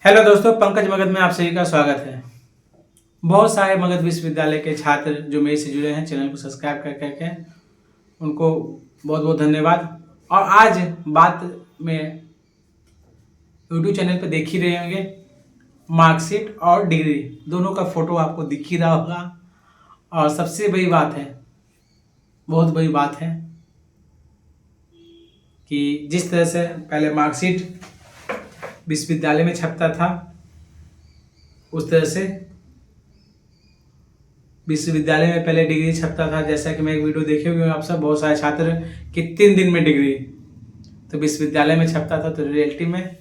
Hello दोस्तों, पंकज मगध में आप सभी का स्वागत है। बहुत सारे मगध विश्वविद्यालय के छात्र जो मेरे से जुड़े हैं, चैनल को सब्सक्राइब कर करके उनको बहुत बहुत धन्यवाद। और आज बात में यूट्यूब चैनल पे देख ही रहे होंगे, मार्कशीट और डिग्री दोनों का फोटो आपको दिख ही रहा होगा। और सबसे बड़ी बात है, बहुत बड़ी बात है कि जिस तरह से पहले मार्कशीट विश्वविद्यालय में छपता था, उस तरह से विश्वविद्यालय में पहले डिग्री छपता था। जैसा कि मैं एक वीडियो देखे हुए आप सब, बहुत सारे छात्र कि 3 दिन में डिग्री, तो विश्वविद्यालय में छपता था। तो रियलिटी में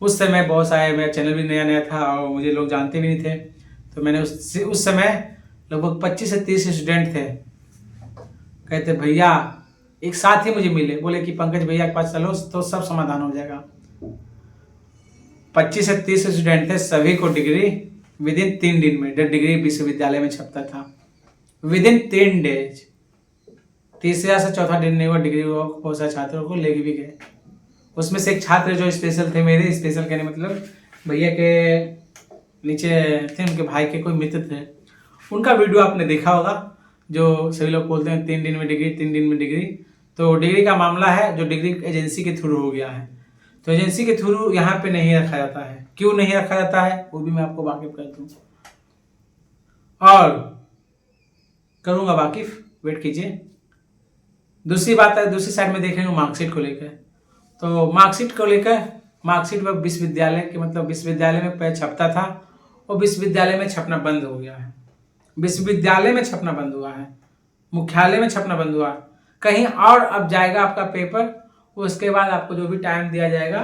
उस समय बहुत सारे, मेरा चैनल भी नया नया था और मुझे लोग जानते भी नहीं थे। तो मैंने उस समय लगभग 25 से 30 स्टूडेंट थे। कहते भैया एक साथ ही मुझे मिले, बोले कि पंकज भैया के पास चलो तो सब समाधान हो जाएगा। 25 से 30 स्टूडेंट थे, सभी को डिग्री विदिन 3 दिन में डिग्री विश्वविद्यालय में छपता था। विदिन 3 डेज, तीसरा से चौथा दिन नहीं हुआ डिग्री, वो बहुत सारे छात्रों को लेके भी गए। उसमें से एक छात्र जो स्पेशल थे, मेरे स्पेशल कहने मतलब भैया के नीचे थे, उनके भाई के कोई मित्र थे, उनका वीडियो आपने देखा होगा। जो सभी लोग बोलते हैं 3 दिन में डिग्री, 3 दिन में डिग्री। तो डिग्री का मामला है जो डिग्री एजेंसी के थ्रू हो गया है। तो एजेंसी के थ्रू यहाँ पे नहीं रखा जाता है। क्यों नहीं रखा जाता है वो भी मैं आपको वाकिफ कर दूँ और करूँगा वाकिफ, वेट कीजिए। दूसरी बात है, दूसरी साइड में देखेंगे मार्कशीट को लेकर। तो मार्कशीट को लेकर, मार्कशीट वह विश्वविद्यालय के मतलब विश्वविद्यालय में पहले छपता था, और विश्वविद्यालय में छपना बंद हो गया है। विश्वविद्यालय में छपना बंद हुआ है, मुख्यालय में छपना बंद हुआ। कहीं और अब जाएगा आपका पेपर, उसके बाद आपको जो भी टाइम दिया जाएगा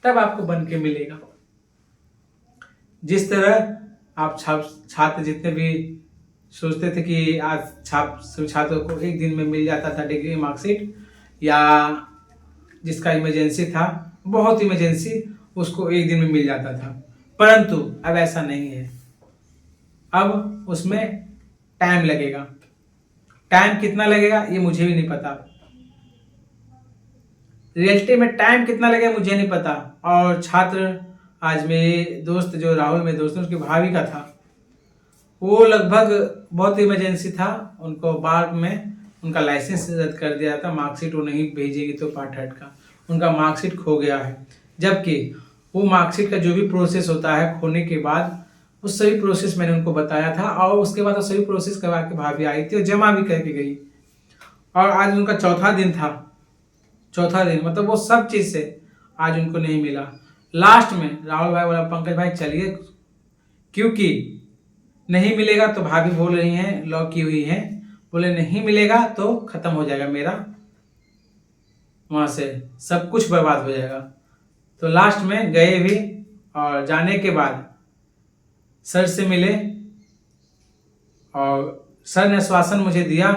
तब आपको बन के मिलेगा। जिस तरह आप छात्र जितने भी सोचते थे कि आज छात्रों को एक दिन में मिल जाता था डिग्री मार्कशीट, या जिसका इमरजेंसी था, बहुत इमरजेंसी, उसको एक दिन में मिल जाता था, परंतु अब ऐसा नहीं है। अब उसमें टाइम लगेगा। टाइम कितना लगेगा ये मुझे भी नहीं पता, रियलिटी में टाइम कितना लगेगा मुझे नहीं पता। और छात्र, आज मेरे दोस्त जो राहुल मेरे दोस्त, उसके भाभी का था, वो लगभग बहुत इमरजेंसी था, उनको बाद में उनका लाइसेंस रद्द कर दिया था। मार्कशीट वो नहीं भेजेगी तो पार्ट हट का उनका मार्कशीट खो गया है। जबकि वो मार्कशीट का जो भी प्रोसेस होता है खोने के बाद, उस सभी प्रोसेस मैंने उनको बताया था, और उसके बाद वो सभी प्रोसेस करवा के भाभी आई थी और जमा भी करके गई। और आज उनका चौथा दिन था, चौथा दिन मतलब वो सब चीज़ से आज उनको नहीं मिला। लास्ट में राहुल भाई बोला पंकज भाई चलिए, क्योंकि नहीं मिलेगा तो भाभी बोल रही हैं, लॉक की हुई हैं, बोले नहीं मिलेगा तो खत्म हो जाएगा मेरा, वहाँ से सब कुछ बर्बाद हो जाएगा। तो लास्ट में गए भी, और जाने के बाद सर से मिले, और सर ने आश्वासन मुझे दिया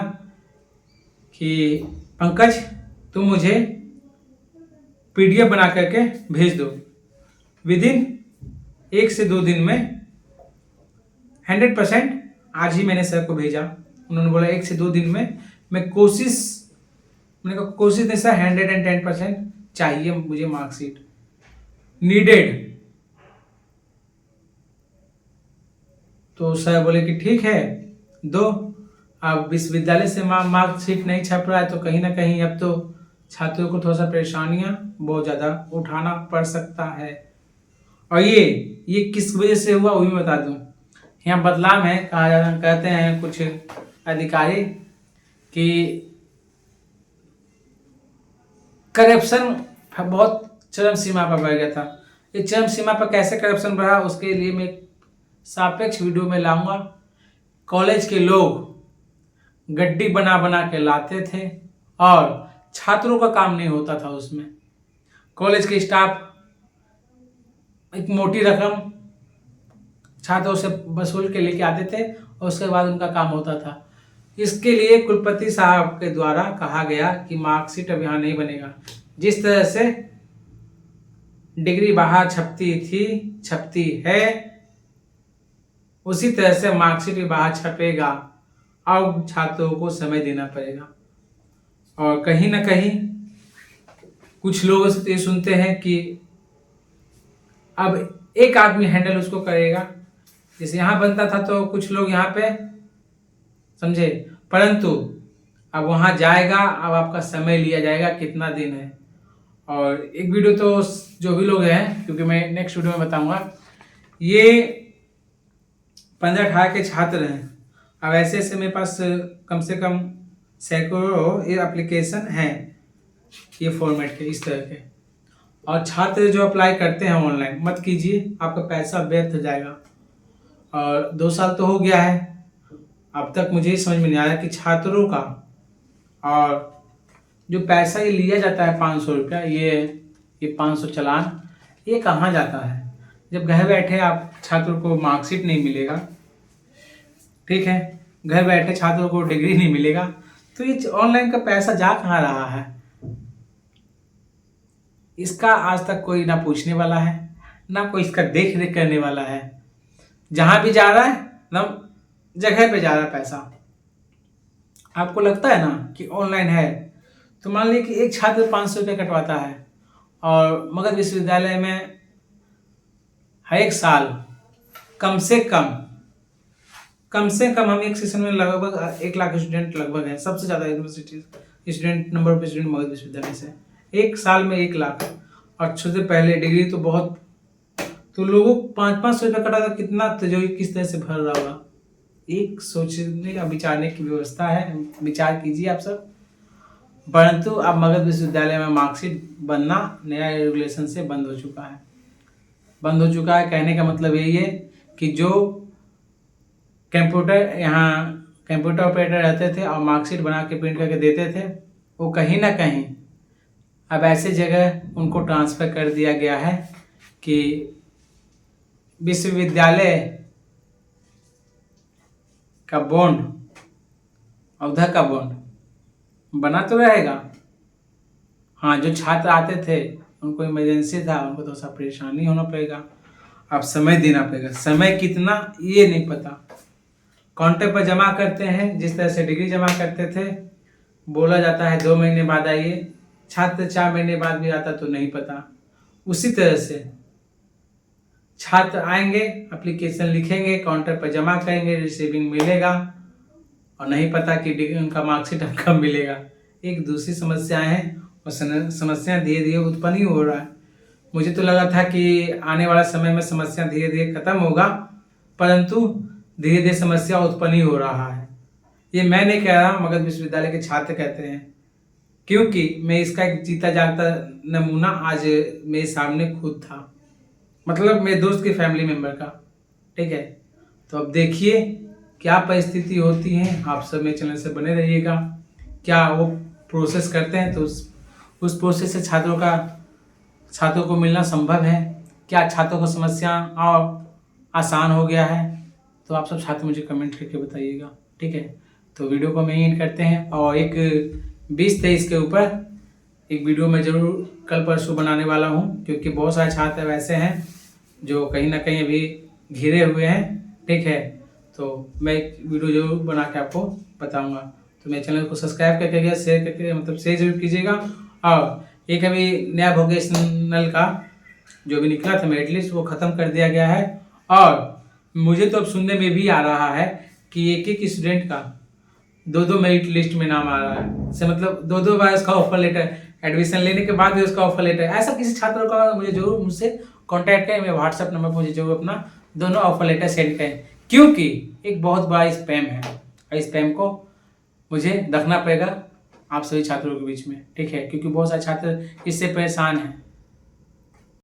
कि पंकज तुम मुझे पीडीएफ बना करके भेज दो। विदिन 1 से 2 दिन में 100%। आज ही मैंने सर को भेजा, उन्होंने बोला 1 से 2 दिन में मैं कोशिश, मैंने कहा कोशिश नहीं सर, 110% चाहिए मुझे मार्कशीट, नीडेड। तो सर बोले कि ठीक है दो। अब विश्वविद्यालय से मार्कशीट नहीं छप रहा है तो कहीं ना कहीं अब तो छात्रों को थोड़ा सा परेशानियां बहुत ज़्यादा उठाना पड़ सकता है। और ये किस वजह से हुआ वो भी बता दूं। यहाँ बदलाव है, कहते हैं कुछ अधिकारी कि करप्शन बहुत चरम सीमा पर बढ़ गया था। ये चरम सीमा पर कैसे करप्शन बढ़ा, उसके लिए मैं सापेक्ष वीडियो में लाऊंगा। कॉलेज के लोग गड्डी बना बना के लाते थे और छात्रों का काम नहीं होता था उसमें। कॉलेज के स्टाफ एक मोटी रकम छात्रों से वसूल के लेके आते थे और उसके बाद उनका काम होता था। इसके लिए कुलपति साहब के द्वारा कहा गया कि मार्कशीट अब यहाँ नहीं बनेगा। जिस तरह से डिग्री बाहर छपती है, उसी तरह से मार्कशीट भी बाहर छपेगा। अब छात्रों को समय देना पड़ेगा। और कहीं ना कहीं कुछ लोग ये सुनते हैं कि अब एक आदमी हैंडल उसको करेगा। जैसे यहाँ बनता था तो कुछ लोग यहाँ पे समझे, परंतु अब वहाँ जाएगा, अब आपका समय लिया जाएगा कितना दिन है। और एक वीडियो तो जो भी लोग हैं, क्योंकि मैं नेक्स्ट वीडियो में बताऊंगा, ये 15-18 के छात्र हैं। अब ऐसे ऐसे मेरे पास कम से कम सैकड़ों ये एप्लीकेशन हैं ये फॉर्मेट के, इस तरह के। और छात्र जो अप्लाई करते हैं ऑनलाइन, मत कीजिए, आपका पैसा व्यर्थ हो जाएगा। और 2 साल तो हो गया है, अब तक मुझे ये समझ में नहीं आया कि छात्रों का और जो पैसा ये लिया जाता है 500 रुपया, ये 500 चालान, ये कहाँ जाता है। जब घर बैठे आप छात्रों को मार्कशीट नहीं मिलेगा, ठीक है, घर बैठे छात्रों को डिग्री नहीं मिलेगा, तो ये ऑनलाइन का पैसा जा कहाँ रहा है। इसका आज तक कोई ना पूछने वाला है, ना कोई इसका देख रेख करने वाला है। जहां भी जा रहा है ना जगह पे जा रहा है पैसा। आपको लगता है ना कि ऑनलाइन है, तो मान लीजिए कि एक छात्र 500 रुपये कटवाता है, और मगध विश्वविद्यालय में हर एक साल कम से कम हम एक सेशन में लगभग 1 लाख स्टूडेंट लगभग है, सबसे ज़्यादा university student, number of student Magadh विश्वविद्यालय से एक साल में 1 लाख। और सबसे पहले डिग्री तो बहुत, तो लोगों को 500 रुपये कटा था, कितना तिजोरी किस तरह से भर रहा होगा। एक सोचने का विचारने की व्यवस्था है, विचार कीजिए आप सब। परंतु अब मगध विश्वविद्यालय में मार्कशीट बनना नया रेगुलेशन से बंद हो चुका है। कहने का मतलब यही है कि जो कंप्यूटर ऑपरेटर रहते थे और मार्कशीट बना के प्रिंट करके देते थे, वो कहीं ना कहीं अब ऐसे जगह उनको ट्रांसफ़र कर दिया गया है कि विश्वविद्यालय का बॉन्ड, औधा का बॉन्ड बना तो रहेगा। हाँ, जो छात्र आते थे उनको इमरजेंसी था, उनको तो सा परेशानी होना पड़ेगा, अब समय देना पड़ेगा। समय कितना ये नहीं पता। काउंटर पर जमा करते हैं, जिस तरह से डिग्री जमा करते थे, बोला जाता है 2 महीने बाद आइए, छात्र 4 महीने बाद भी आता तो नहीं पता। उसी तरह से छात्र आएंगे, एप्लीकेशन लिखेंगे, काउंटर पर जमा करेंगे, रिसीविंग मिलेगा, और नहीं पता कि उनका मार्कशीट कब मिलेगा। एक दूसरी समस्याएं हैं, और समस्या धीरे धीरे उत्पन्न ही हो रहा है। मुझे तो लगा था कि आने वाला समय में समस्या धीरे धीरे खत्म होगा, परंतु धीरे धीरे समस्या उत्पन्न ही हो रहा है। ये मैं नहीं कह रहा, मगध विश्वविद्यालय के छात्र कहते हैं, क्योंकि मैं इसका एक जीता जागता नमूना आज मेरे सामने खुद था, मतलब मेरे दोस्त के फैमिली मेंबर का, ठीक है। तो अब देखिए क्या परिस्थिति होती है। आप सब मेरे चैनल से बने रहिएगा। क्या वो प्रोसेस करते हैं तो उस प्रोसेस से छात्रों को मिलना संभव है? क्या छात्रों को समस्या और आसान हो गया है? तो आप सब छात्र मुझे कमेंट करके बताइएगा, ठीक है। तो वीडियो को मैं एंड करते हैं, और एक 20-23 के ऊपर एक वीडियो मैं ज़रूर कल परसों बनाने वाला हूँ, क्योंकि बहुत सारे छात्र वैसे हैं जो कहीं ना कहीं अभी घिरे हुए हैं, ठीक है। तो मैं एक वीडियो जरूर बना के आपको बताऊंगा। तो मेरे चैनल को सब्सक्राइब करके शेयर करके, मतलब शेयर जरूर कीजिएगा। और एक अभी नया वोकेशनल का जो भी निकला था मेरिट लिस्ट, वो ख़त्म कर दिया गया है। और मुझे तो अब सुनने में भी आ रहा है कि एक स्टूडेंट का 2 मेरिट लिस्ट में नाम आ रहा है, से मतलब 2 बार उसका ऑफर लेटर, एडमिशन लेने के बाद भी उसका ऑफर लेटर। ऐसा किसी छात्र का मुझे जरूर मुझसे कांटेक्ट करें, मेरे व्हाट्सएप नंबर पर मुझे जरूर अपना दोनों ऑफर लेटर सेंड करें, क्योंकि एक बहुत बड़ा स्पैम है, और स्पैम को मुझे रखना पड़ेगा आप सभी छात्रों के बीच में, ठीक है। क्योंकि बहुत सारे छात्र इससे परेशान हैं।